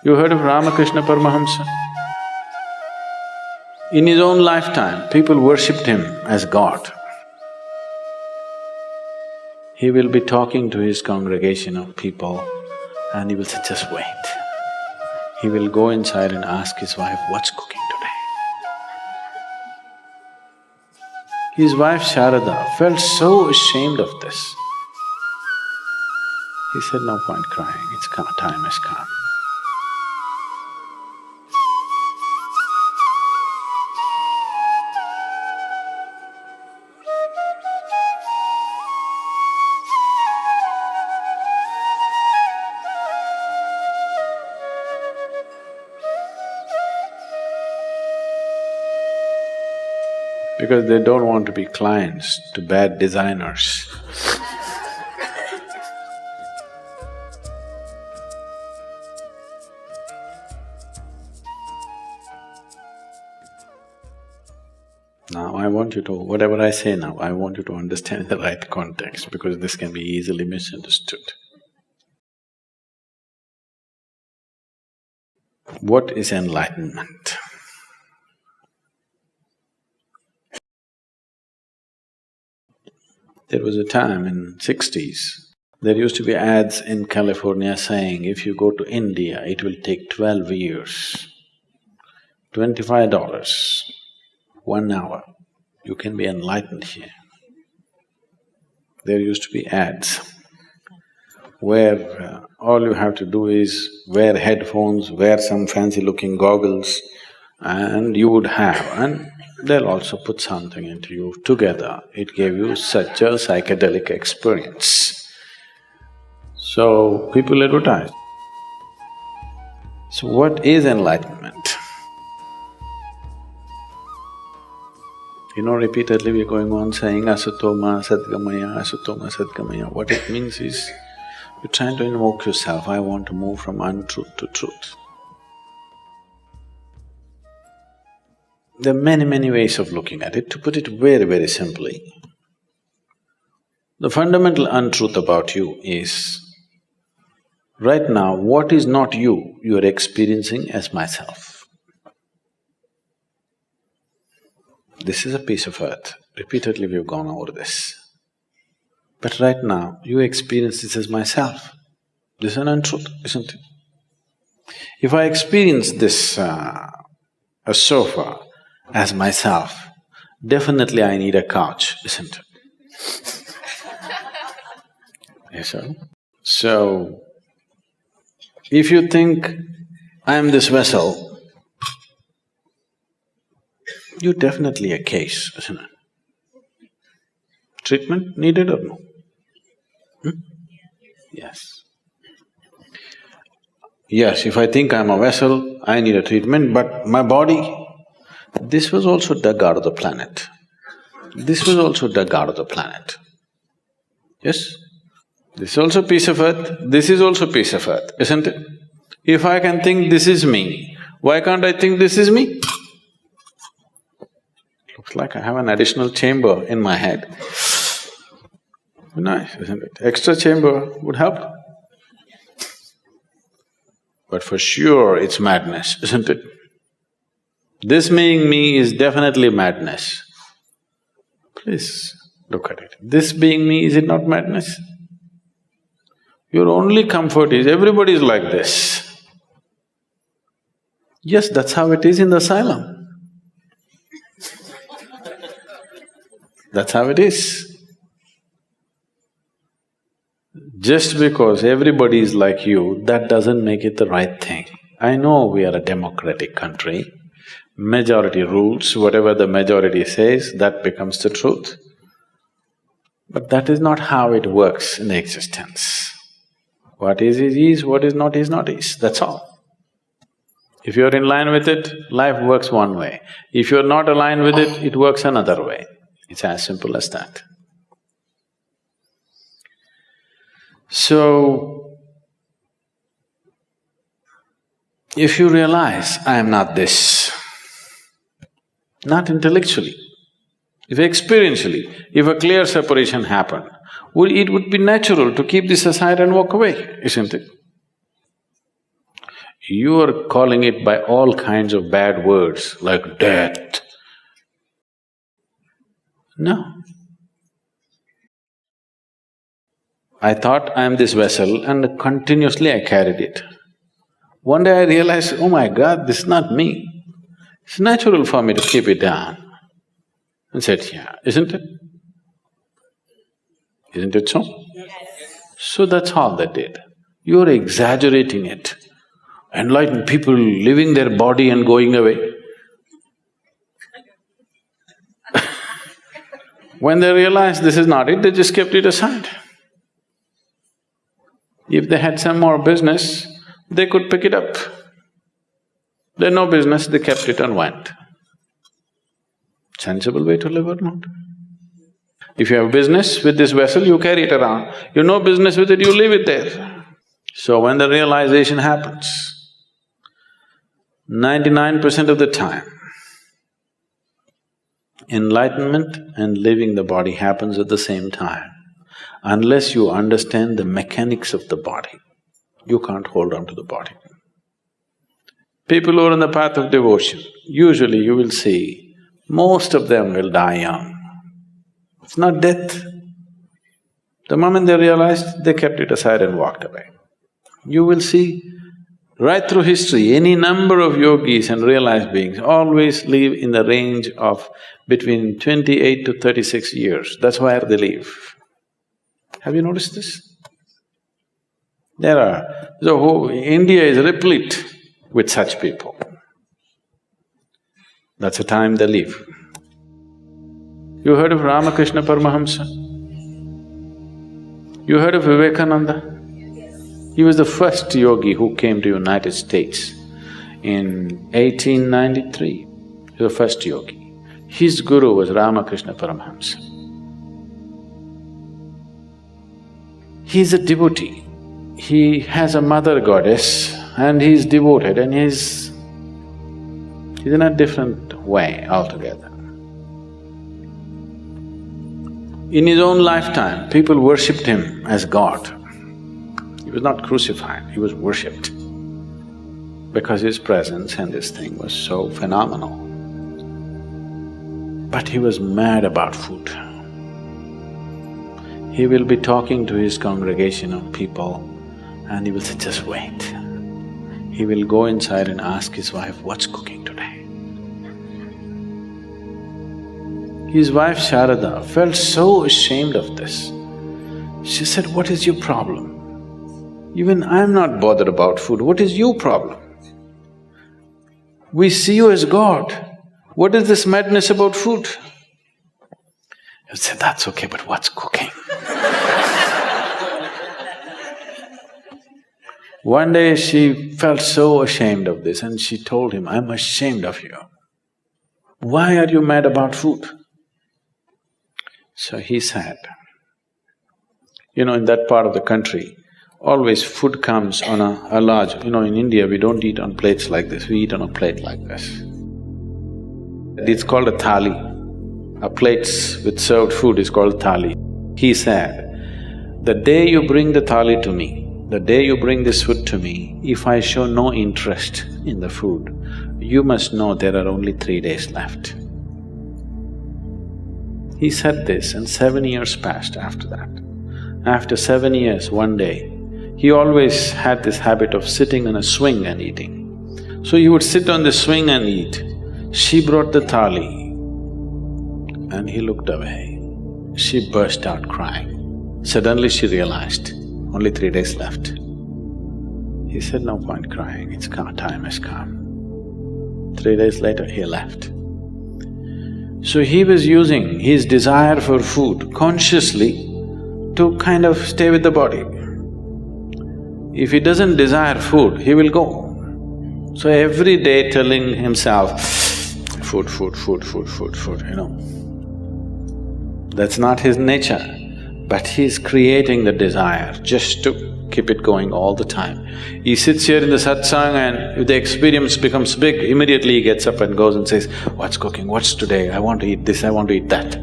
You heard of Ramakrishna Paramahamsa? In his own lifetime, people worshipped him as God. He will be talking to his congregation of people and he will say, just wait. He will go inside and ask his wife, what's cooking today? His wife Sharada felt so ashamed of this. He said, no point crying, time has come. Because they don't want to be clients to bad designers. Now I want you to… whatever I say now, I want you to understand the right context because this can be easily misunderstood. What is enlightenment? There was a time in '60s, there used to be ads in California saying, if you go to India, it will take 12 years, $25, 1 hour, you can be enlightened here. There used to be ads where all you have to do is wear headphones, wear some fancy-looking goggles, and you would have… and they'll also put something into you. Together, it gave you such a psychedelic experience. So, people advertise. So, what is enlightenment? You know, repeatedly we're going on saying asatoma sadgamaya, asatoma sadgamaya. What it means is, you're trying to invoke yourself, I want to move from untruth to truth. There are many ways of looking at it. To put it very simply, the fundamental untruth about you is, right now, what is not you, you are experiencing as myself. This is a piece of earth. Repeatedly we've gone over this. But right now, you experience this as myself. This is an untruth, isn't it? If I experience this, a sofa as myself, definitely I need a couch, isn't it? Yes, sir? So, if you think, I am this vessel, you're definitely a case, isn't it? Treatment needed or no? Yes. Yes, if I think I'm a vessel, I need a treatment, but my body, this was also dug out of the planet. This was also dug out of the planet. Yes? This is also a piece of earth, this is also a piece of earth, isn't it? If I can think this is me, why can't I think this is me? Looks like I have an additional chamber in my head. Nice, isn't it? Extra chamber would help. But for sure it's madness, isn't it? This being me is definitely madness. Please look at it. This being me, is it not madness? Your only comfort is everybody is like this. Yes, that's how it is in the asylum. That's how it is. Just because everybody is like you, that doesn't make it the right thing. I know we are a democratic country, majority rules, whatever the majority says, that becomes the truth. But that is not how it works in existence. What is, what is not is, that's all. If you're in line with it, life works one way. If you're not aligned with it, it works another way. It's as simple as that. So, if you realize, I am not this, not intellectually, if experientially, if a clear separation happened, it would be natural to keep this aside and walk away, isn't it? You are calling it by all kinds of bad words like death. No. I thought I am this vessel and continuously I carried it. One day I realized, oh my God, this is not me. It's natural for me to keep it down. And said, yeah, isn't it? Isn't it so? Yes. So that's all they did. You're exaggerating it. Enlightened people leaving their body and going away. When they realized this is not it, they just kept it aside. If they had some more business, they could pick it up. They had no business, they kept it and went. Sensible way to live or not? If you have business with this vessel, you carry it around. You have no business with it, you leave it there. So when the realization happens, 99% of the time, enlightenment and leaving the body happens at the same time. Unless you understand the mechanics of the body, you can't hold on to the body. People who are on the path of devotion, usually you will see, most of them will die young. It's not death. The moment they realized, they kept it aside and walked away. You will see, right through history, any number of yogis and realized beings always live in the range of between 28 to 36 years. That's where they live. Have you noticed this? India is replete with such people. That's the time they live. You heard of Ramakrishna Paramahamsa? You heard of Vivekananda? He was the first yogi who came to United States in 1893. He was the first yogi. His guru was Ramakrishna Paramahamsa. He is a devotee. He has a mother goddess and he is devoted and he's in a different way altogether. In his own lifetime, people worshipped him as God. He was not crucified, he was worshipped because his presence and this thing was so phenomenal. But he was mad about food. He will be talking to his congregation of people and he will say, just wait. He will go inside and ask his wife, what's cooking today? His wife Sharada felt so ashamed of this. She said, what is your problem? Even I'm not bothered about food, what is your problem? We see you as God, what is this madness about food? He said, that's okay, but what's cooking? One day she felt so ashamed of this and she told him, I'm ashamed of you. Why are you mad about food? So he said, in that part of the country, always food comes on a large… in India we don't eat on plates like this, we eat on a plate like this. It's called a thali. A plates with served food is called thali. He said, the day you bring the thali to me, the day you bring this food to me, if I show no interest in the food, you must know there are only 3 days left. He said this and 7 years passed after that. After 7 years, one day, he always had this habit of sitting on a swing and eating. So he would sit on the swing and eat. She brought the thali and he looked away. She burst out crying. Suddenly she realized, only 3 days left. He said, no point crying, it's come, time has come. 3 days later, he left. So he was using his desire for food consciously to kind of stay with the body. If he doesn't desire food, he will go. So every day telling himself, food, food, food, food, food, food, That's not his nature, but he's creating the desire just to keep it going all the time. He sits here in the satsang and if the experience becomes big, immediately he gets up and goes and says, what's cooking, what's today, I want to eat this, I want to eat that.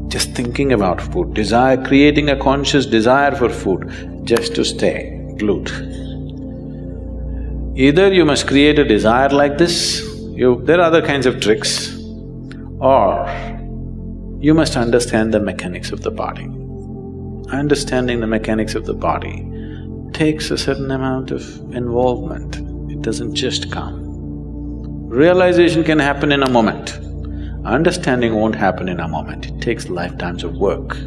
Just thinking about food, desire, creating a conscious desire for food just to stay glued. Either you must create a desire like this, there are other kinds of tricks, or you must understand the mechanics of the body. Understanding the mechanics of the body takes a certain amount of involvement, it doesn't just come. Realization can happen in a moment, understanding won't happen in a moment, it takes lifetimes of work.